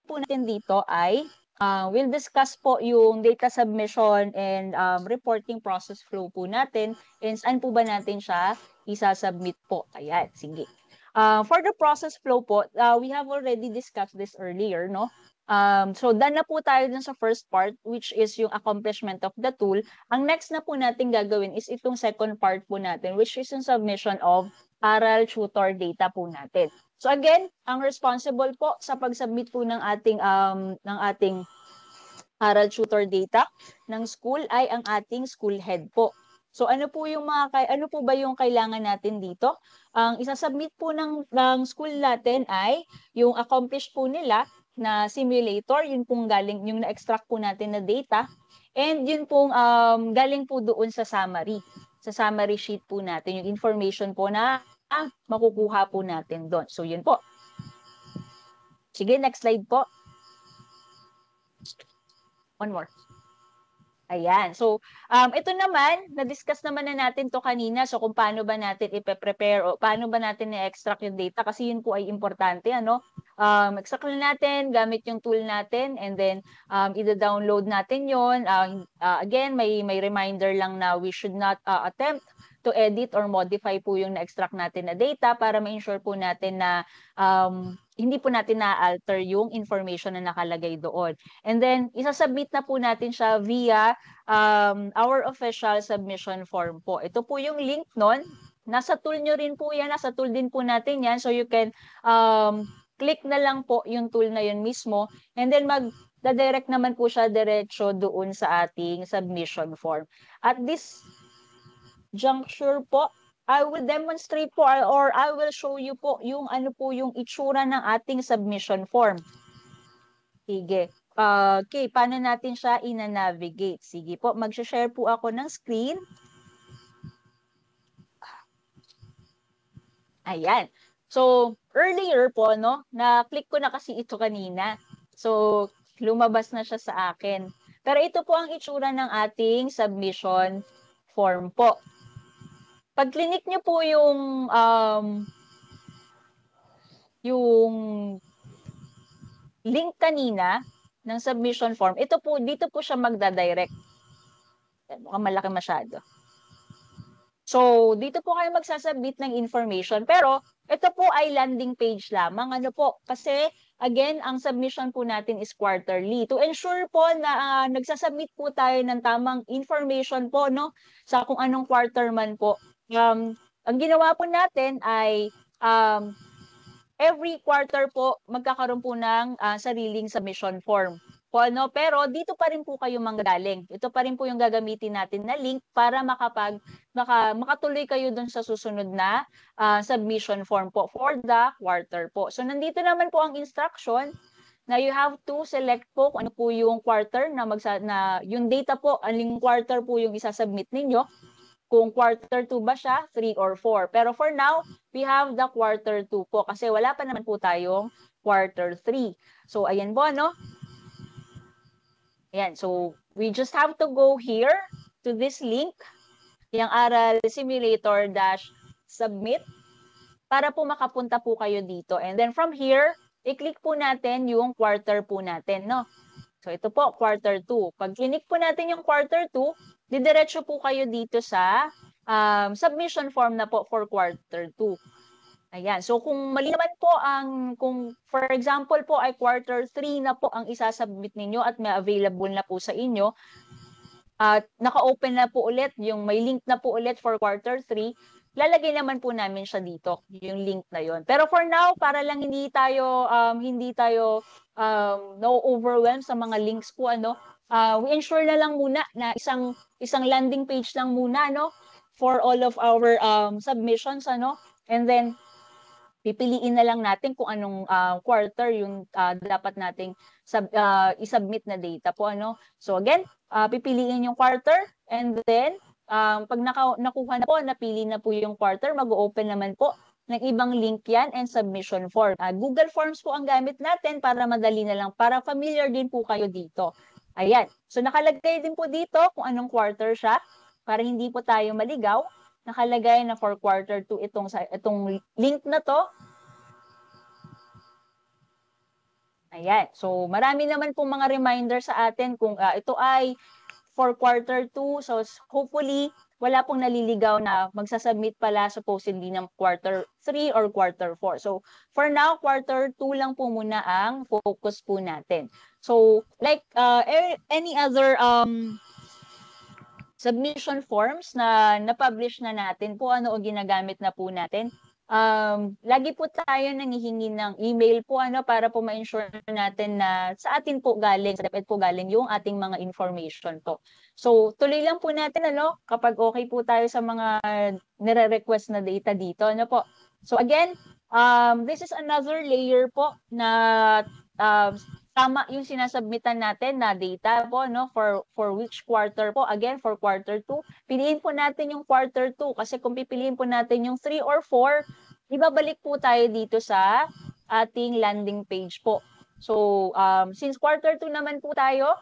po natin dito ay we'll discuss po yung data submission and reporting process flow po natin and saan po ba natin siya isa-submit po. Ayan, sige. For the process flow po, we have already discussed this earlier, no? So done na po tayo dun sa first part, which is yung accomplishment of the tool. Ang next na po natin gagawin is itong second part po natin, which is yung submission of aral tutor data po natin. So again, ang responsible po sa pag-submit po ng ating aral tutor data ng school ay ang ating school head po. So ano po ba yung kailangan natin dito? Ang isa-submit po ng school natin ay yung accomplish po nila na simulator, yun pong galing yung na-extract po natin na data, and yun pong galing po doon sa summary sheet po natin, yung information po na makukuha po natin doon. So yun po. Sige, next slide po. One more. Ayan. So, ito naman, na-discuss naman na natin to kanina. So, kung paano ba natin ipe-prepare o paano ba natin i-extract yung data kasi yun po ay importante, ano? Extract na natin gamit yung tool natin and then i-download natin yon. Again, may reminder lang na we should not attempt to edit or modify po yung na-extract natin na data para ma-ensure po natin na hindi po natin na-alter yung information na nakalagay doon. And then, isasubmit na po natin siya via our official submission form po. Ito po yung link nun. Nasa tool nyo rin po yan. Nasa tool din po natin yan. So, you can click na lang po yung tool na yun mismo. And then, magdadirect naman po siya diretso doon sa ating submission form. At this juncture po, I will demonstrate po or I will show you po yung ano po yung itsura ng ating submission form. Sige. Okay, paano natin siya ina-navigate? Sige po, mag-share po ako ng screen. Ayan. So, earlier po, no, na-click ko na kasi ito kanina. So, lumabas na siya sa akin. Pero ito po ang itsura ng ating submission form po. Pag clinic nyo po yung link kanina ng submission form, dito po siya magda-direct. Mukhang malaki masyado. So, dito po kayo magsasubmit ng information. Pero, ito po ay landing page lamang. Ano po? Kasi, again, ang submission po natin is quarterly. To ensure po na nagsasubmit po tayo ng tamang information po, no? Sa kung anong quarter man po. Ang ginawa po natin ay every quarter po magkakaroon po ng sariling submission form. Po, ano? Pero dito pa rin po kayo manggagaling. Ito pa rin po yung gagamitin natin na link para makatuloy kayo dun sa susunod na submission form po for the quarter po. So nandito naman po ang instruction na you have to select po kung ano po yung quarter na yung data po, aling quarter po yung isasubmit ninyo. Kung quarter 2 ba siya, 3 or 4. Pero for now, we have the quarter 2 po kasi wala pa naman po tayong quarter 3. So, ayan po, no? Ayan, so we just have to go here to this link, yung Aral Simulator-Submit, para po makapunta po kayo dito. And then from here, i-click po natin yung quarter po natin, no? So, ito po, quarter 2. Pag click po natin yung quarter 2, didiretso po kayo dito sa submission form na po for quarter 2. Ayan. So, kung mali naman po kung for example po ay quarter 3 na po ang isasubmit ninyo at may available na po sa inyo, at naka-open na po ulit, yung may link na po ulit for quarter 3, lalagay naman po namin siya dito, yung link na yon. Pero for now, para lang hindi tayo no-overwhelm sa mga links po, ano, we ensure na lang muna na isang landing page lang muna, no, for all of our submissions, ano, and then pipiliin na lang natin kung anong quarter yung dapat nating isubmit na data po, ano. So again, pipiliin yung quarter, and then pag nakuha na po, napili na po yung quarter, mag-open naman po ng ibang link yan and submission form. Google Forms po ang gamit natin para madali na lang, para familiar din po kayo dito. Ayan. So nakalagay din po dito kung anong quarter siya para hindi po tayo maligaw. Nakalagay na for quarter 2 itong link na to. Ayan. So, marami naman pong mga reminder sa atin kung ito ay for quarter 2. So, hopefully, wala pong naliligaw na magsasubmit pala supposedly ng quarter 3 or quarter 4. So, for now, quarter 2 lang po muna ang focus po natin. So, like any other submission forms na na-publish na natin po, ano o ginagamit na po natin. Lagi po tayo nanghihingi ng email po para po ma-ensure natin na sa atin po galing, sa DepEd po galing yung ating mga information po. So, tuloy lang po natin kapag okay po tayo sa mga nire-request na data dito, po. So again, this is another layer po na tama yung sinasubmitan natin na data po for which quarter po. Again, for quarter 2, piliin po natin yung quarter 2 kasi kung pipiliin po natin yung 3 or 4, ibabalik po tayo dito sa ating landing page po. So, since quarter 2 naman po tayo,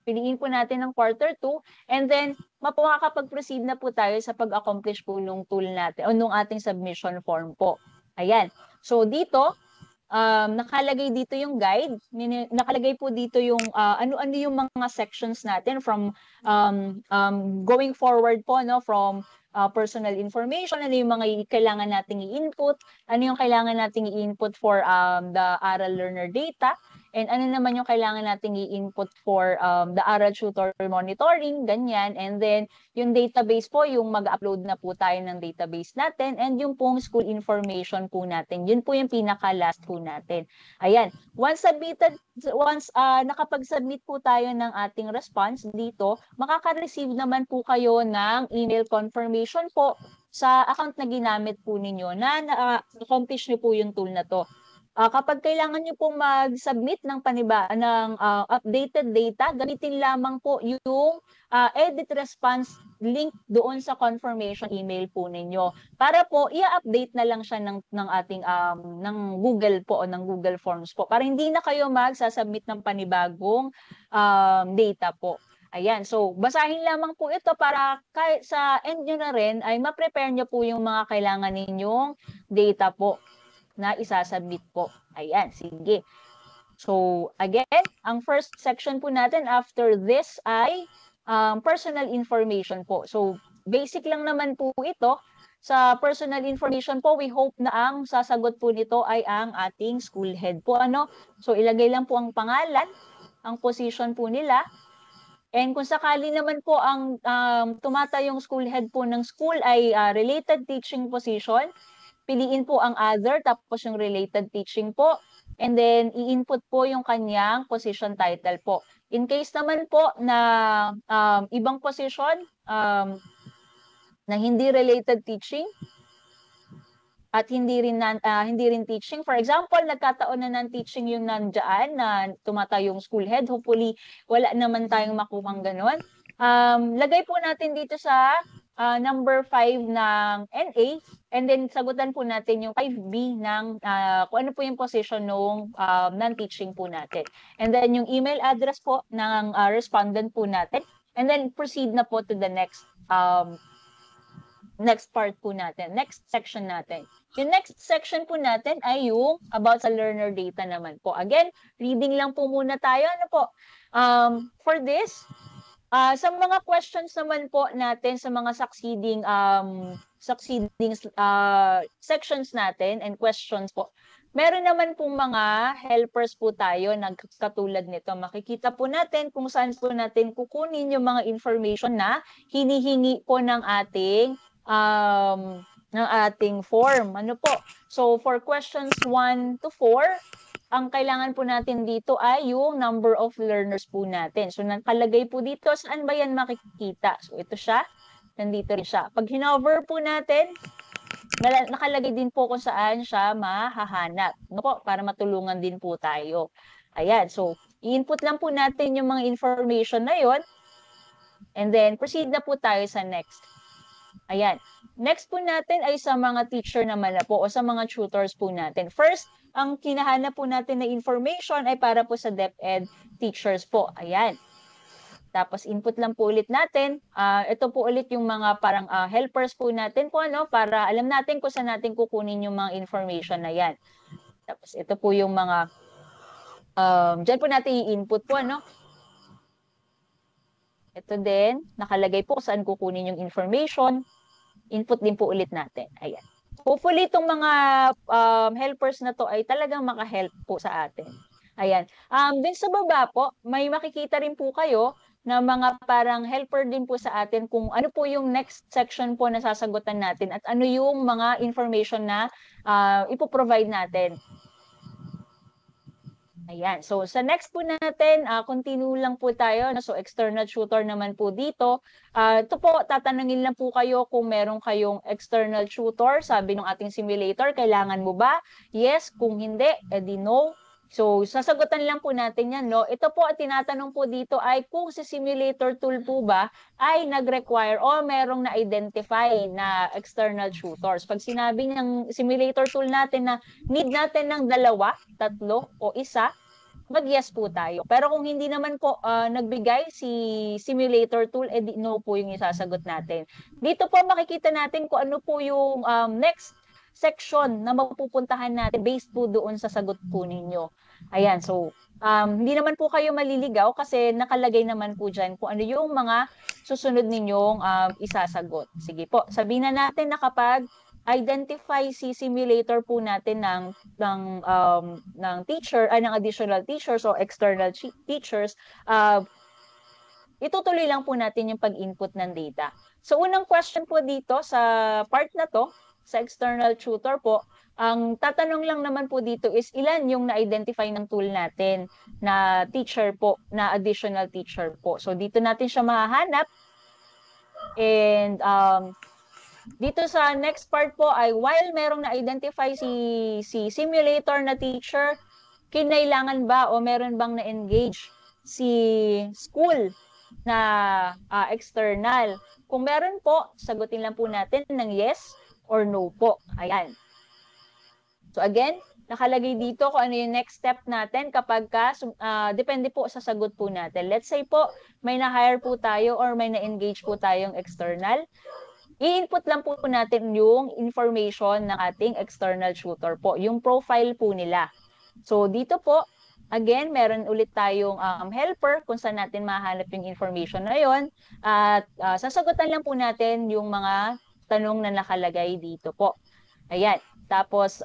piliin po natin ng quarter 2 and then makakapag-proceed na po tayo sa pag-accomplish po nung tool natin o nung ating submission form po. Ayan. So, dito, nakalagay dito yung guide, nakalagay po dito yung ano-ano yung mga sections natin from going forward po from personal information, ano yung mga kailangan nating i-input, ano yung kailangan nating i-input for the aral learner data, and ano naman yung kailangan nating i-input for the aral tutor monitoring, ganyan. And then yung database po, yung mag-upload na po tayo ng database natin, and yung pong school information po natin. Yun po yung pinaka-last po natin. Ayan. Once nakapag-submit po tayo ng ating response dito, makaka-receive naman po kayo ng email confirmation po sa account na ginamit po ninyo na na-accomplish nyo po yung tool na to. Kapag kailangan nyo pong mag-submit ng updated data, gamitin lamang po yung edit response link doon sa confirmation email po ninyo. Para po, i-update na lang siya ng ating ng Google po o ng Google Forms po. Para hindi na kayo magsasubmit ng panibagong data po. Ayan, so basahin lamang po ito para sa end nyo na rin ay ma-prepare nyo po yung mga kailangan ninyong data po na isasubmit po. Ayan, sige. So, again, ang first section po natin after this ay personal information po. So, basic lang naman po ito. Sa personal information po, we hope na ang sasagot po nito ay ang ating school head po. So, ilagay lang po ang pangalan, ang position po nila, and kung sakali naman po ang tumatayong school head po ng school ay related teaching position, piliin po ang other, tapos yung related teaching po, and then i-input po yung kanyang position title po. In case naman po na ibang position na hindi related teaching at hindi rin teaching, for example, nagkataon na ng teaching yung nandiyan na tumatayong school head, hopefully wala naman tayong makuhang ganon. Lagay po natin dito sa number 5 ng NA, and then sagutan po natin yung 5B ng kung ano po yung position ng non-teaching po natin. And then yung email address po ng respondent po natin, and then proceed na po to the next part po natin, next section natin. Yung next section po natin ay yung about sa learner data naman po. Again, reading lang po muna tayo. For this, sa mga questions naman po natin sa mga succeeding sections natin and questions po, meron naman pong mga helpers po tayo na katulad nito. Makikita po natin kung saan po natin kukunin yung mga information na hinihingi po ng ating form. So for questions 1 to 4, ang kailangan po natin dito ay yung number of learners po natin. So, nakalagay po dito, saan ba yan makikita? So, ito siya. Nandito rin siya. Pag hinover po natin, nakalagay din po kung saan siya mahahanap. Para matulungan din po tayo. Ayan. So, i-input lang po natin yung mga information na yon. And then, proceed na po tayo sa next. Ayan. Next po natin ay sa mga teacher naman na po o sa mga tutors po natin. First, ang kinahanap po natin na information ay para po sa DepEd teachers po. Ayan. Tapos input lang po ulit natin. Ito po ulit yung mga parang helpers po natin po, para alam natin kung saan natin kukunin yung mga information na yan. Tapos ito po yung mga Diyan po natin i-input po, ano? Ito din, nakalagay po saan kukunin yung information. Input din po ulit natin. Ayan. Hopefully, itong mga helpers na to ay talagang maka-help po sa atin. Ayan. Din sa baba po, may makikita rin po kayo na mga parang helper din po sa atin kung ano po yung next section po na sasagutan natin at ano yung mga information na ipoprovide natin. Ayan. So, sa next po natin, continue lang po tayo. No? So, external tutor naman po dito. Ito po, tatanungin lang po kayo kung meron kayong external tutor. Sabi ng ating simulator, kailangan mo ba? Yes. Kung hindi, edi no. So, sasagutan lang po natin yan. No? Ito po, tinatanong po dito ay kung si simulator tool po ba ay nag-require o merong na-identify na external tutors. Pag sinabi ng simulator tool natin na need natin ng 2, 3, o 1, mag-yes po tayo. Pero kung hindi naman po nagbigay si simulator tool, edi no po yung isasagot natin. Dito po makikita natin kung ano po yung next section na mapupuntahan natin based po doon sa sagot po ninyo. Ayan, so hindi naman po kayo maliligaw kasi nakalagay naman po dyan kung ano yung mga susunod ninyong isasagot. Sige po, sabihin na natin na kapag identify si simulator po natin ng teacher ay ng additional teachers o external teachers, itutuloy lang po natin yung pag-input ng data. So unang question po dito sa part na to, sa external tutor po, ang tatanong lang naman po dito is ilan yung na-identify ng tool natin na teacher po, na additional teacher po. So dito natin siya mahahanap. And dito sa next part po ay while merong na-identify si simulator na teacher, kinailangan ba o meron bang na-engage si school na external? Kung meron po, sagutin lang po natin ng yes or no po. Ayan. So again, nakalagay dito kung ano yung next step natin kapag depende po sa sagot po natin. Let's say po, may na-hire po tayo or may na-engage po tayong external. I-input lang po natin yung information ng ating external tutor po, yung profile po nila. So dito po, again, meron ulit tayong helper kung saan natin mahanap yung information na yon. At sasagutan lang po natin yung mga tanong na nakalagay dito po. Ayan. Tapos,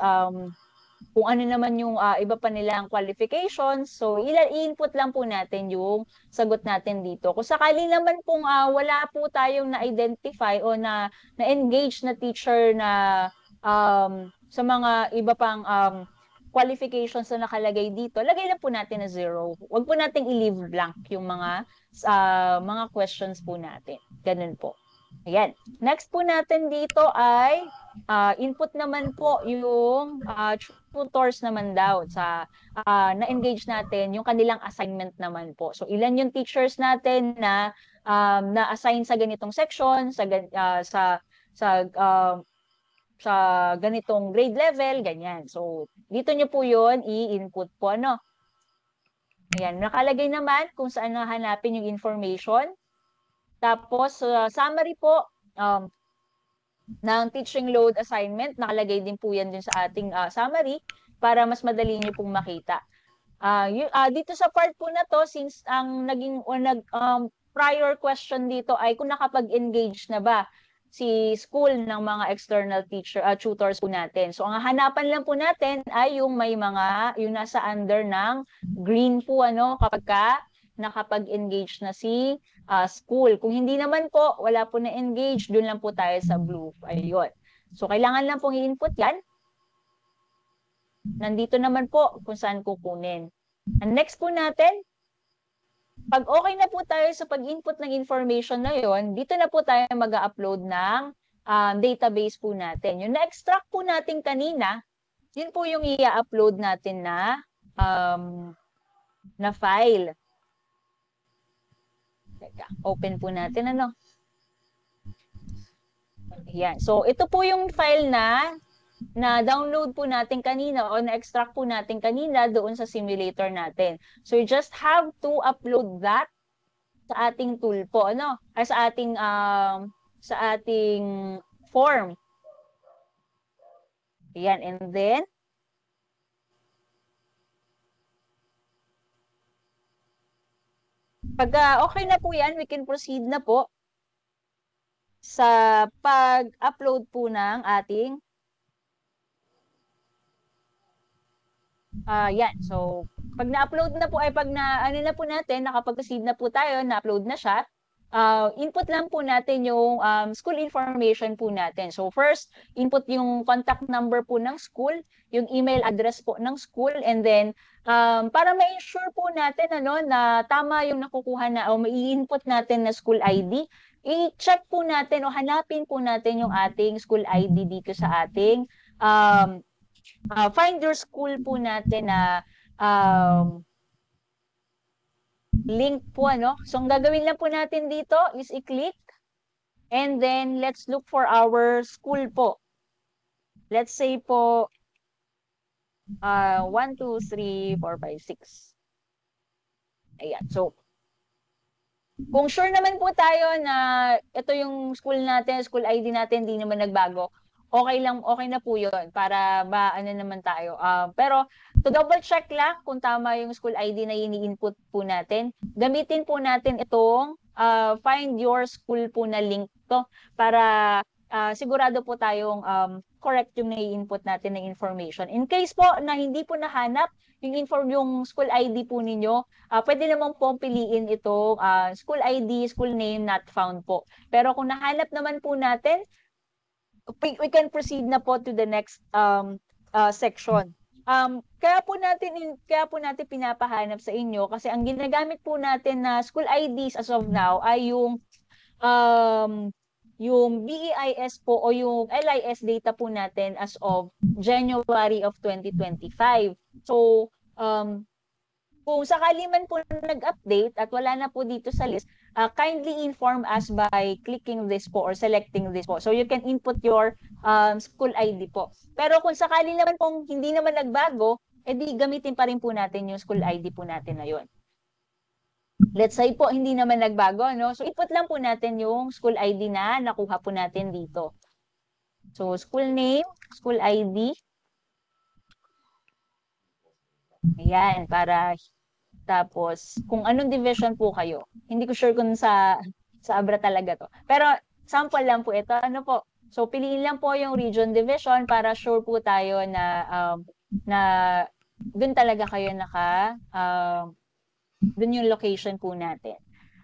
kung ano naman yung iba pa nilang qualifications, so i-input lang po natin yung sagot natin dito. Kung sakali naman pong wala po tayong na-identify o na-engage na teacher na sa mga iba pang qualifications na nakalagay dito, lagay lang po natin na 0. Huwag po nating i-leave blank yung mga questions po natin. Ganun po. Ayan. Next po natin dito ay input naman po yung tutors naman daw sa na-engage natin yung kanilang assignment naman po. So ilan yung teachers natin na na-assign sa ganitong section, sa ganitong grade level, ganyan. So dito nyo po yun i-input po, ano. Ayan, nakalagay naman kung saan hanapin yung information. Tapos, summary po ng teaching load assignment, nakalagay din po yan din sa ating summary para mas madali nyo pong makita. Dito sa part po na to, since ang prior question dito ay kung nakapag-engage na ba si school ng mga external tutors po natin. So, ang hanapan lang po natin ay yung yung nasa under ng green po, ano, kapag nakapag-engage na si school. Kung hindi naman po, wala po na-engage, dun lang po tayo sa blue. Ayun. So, kailangan lang pong i-input yan. Nandito naman po kung saan kukunin. And next po natin, pag okay na po tayo sa pag-input ng information na yon, dito na po tayo mag-upload ng database po natin. Yung na-extract po natin kanina, yun po yung i-upload natin na file. Open po natin, ano. Yan. So, ito po yung file na download po natin kanina o na-extract po natin kanina doon sa simulator natin. So, you just have to upload that sa ating tool po, ano? Ay, sa ating form. Yan. And then, Pagka okay na po yan, we can proceed na po sa pag-upload po ng ating yan. So, pag na-upload na po ay pag na ano na po natin, nakapag-proceed na po tayo, na-upload na siya, input lang po natin yung school information po natin. So, first, input yung contact number po ng school, yung email address po ng school, and then para ma-ensure po natin ano na tama yung nakukuha na o mai-input natin na school ID, i-check po natin o hanapin po natin yung ating school ID dito sa ating find your school po natin na link po ano. So ang gagawin lang po natin dito is i-click and then let's look for our school po. Let's say po 1, 2, 3, 4, 5, 6. Ayan. So kung sure naman po tayo na ito yung school natin, school ID natin, hindi naman nagbago, okay lang, okay na po yun para ano naman tayo. Pero to double check lang kung tama yung school ID na ini-input po natin, gamitin po natin itong find your school po na link to para sigurado po tayong correct yung nai-input natin na information. In case po na hindi po nahanap yung school ID po ninyo, pwede naman po piliin ito school ID, school name not found po. Pero kung nahanap naman po natin, we can proceed na po to the next section. Kaya po natin pinapahanap sa inyo kasi ang ginagamit po natin na school IDs as of now ay yung BEIS po o yung LIS data po natin as of January of 2025. So, kung sakali man po nag-update at wala na po dito sa list, kindly inform us by clicking this po or selecting this po. So you can input your school ID po. Pero kung sakali naman pong hindi naman nagbago, edi gamitin pa rin po natin yung school ID po natin na yun. Let's say po hindi naman nagbago, no? So input lang po natin yung school ID na nakuha po natin dito. So school name, school ID. Ayan, para tapos kung anong division po kayo. Hindi ko sure kung sa Abra talaga to. Pero sample lang po ito. Ano po? So piliin lang po yung region division para sure po tayo na dun talaga kayo dun yung location po natin.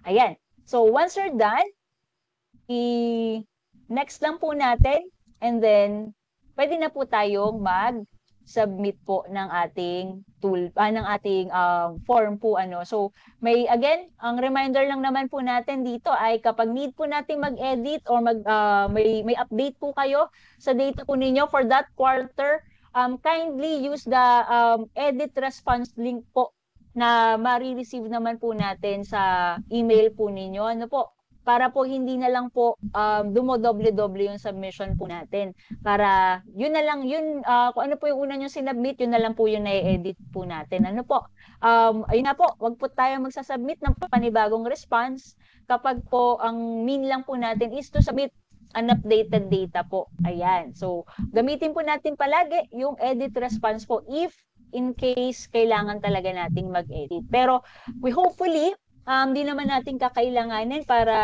Ayan. So once you're done, next lang po natin and then pwede na po tayong mag-submit po ng ating ng ating form po ano. So may again, ang reminder lang naman po natin dito ay kapag need po natin mag-edit or may update po kayo sa data po ninyo for that quarter, kindly use the edit response link po na ma-receive naman po natin sa email po ninyo. Ano po? Para po hindi na lang po dumodoble-doble yung submission po natin. Para yun na lang, kung ano po yung una nyo sinubmit, yun na lang po yung na-edit po natin. Ano po? Ayun na po, wag po tayo magsasubmit ng panibagong response kapag po ang mean lang po natin is to submit unupdated data po. Ayan. So, gamitin po natin palagi yung edit response po if in case kailangan talaga nating mag-edit. Pero we hopefully di naman natin kakailanganin para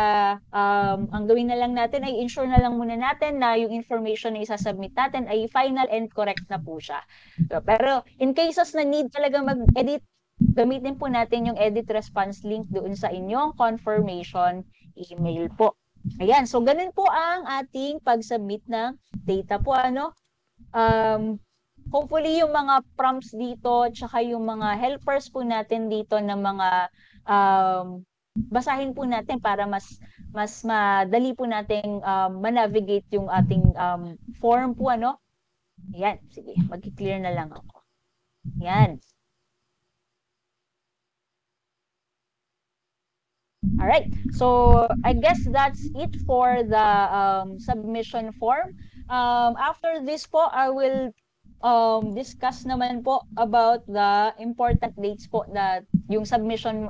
ang gawin na lang natin ay ensure na lang muna natin na yung information na isasubmit natin ay final and correct na po siya. So, pero in cases na need talaga mag-edit, gamitin po natin yung edit response link doon sa inyong confirmation email po. Ayan, so ganun po ang ating pag-submit ng data po ano. Hopefully yung mga prompts dito tsaka yung mga helpers po natin dito na mga basahin po natin para mas madali po nating ma-navigate yung ating form po ano. Ayan, sige, mag-clear na lang ako. Ayan. All right. So I guess that's it for the submission form. After this po, I will discuss naman po about the important dates po that yung submission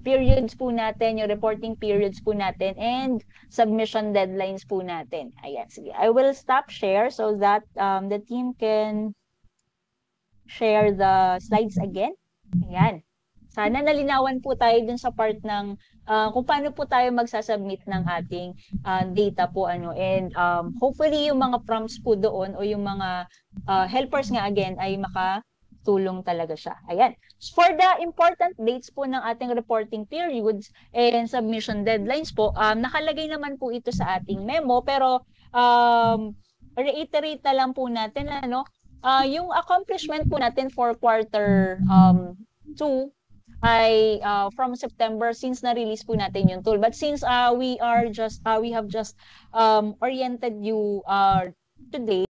periods po natin, yung reporting periods po natin, and submission deadlines po natin. Ayan, sige. I will stop share so that the team can share the slides again. Ayan. Sana nalinawan po tayo dun sa part ng kung paano po tayo magsasubmit ng ating data po ano, and hopefully yung mga prompts po doon o yung mga helpers nga again ay makatulong talaga siya. Ayan. For the important dates po ng ating reporting periods and submission deadlines po, nakalagay naman po ito sa ating memo, pero reiterate na lang po natin ano, yung accomplishment po natin for quarter 2 ay from September, since na-release po natin yung tool. But since we have just oriented you today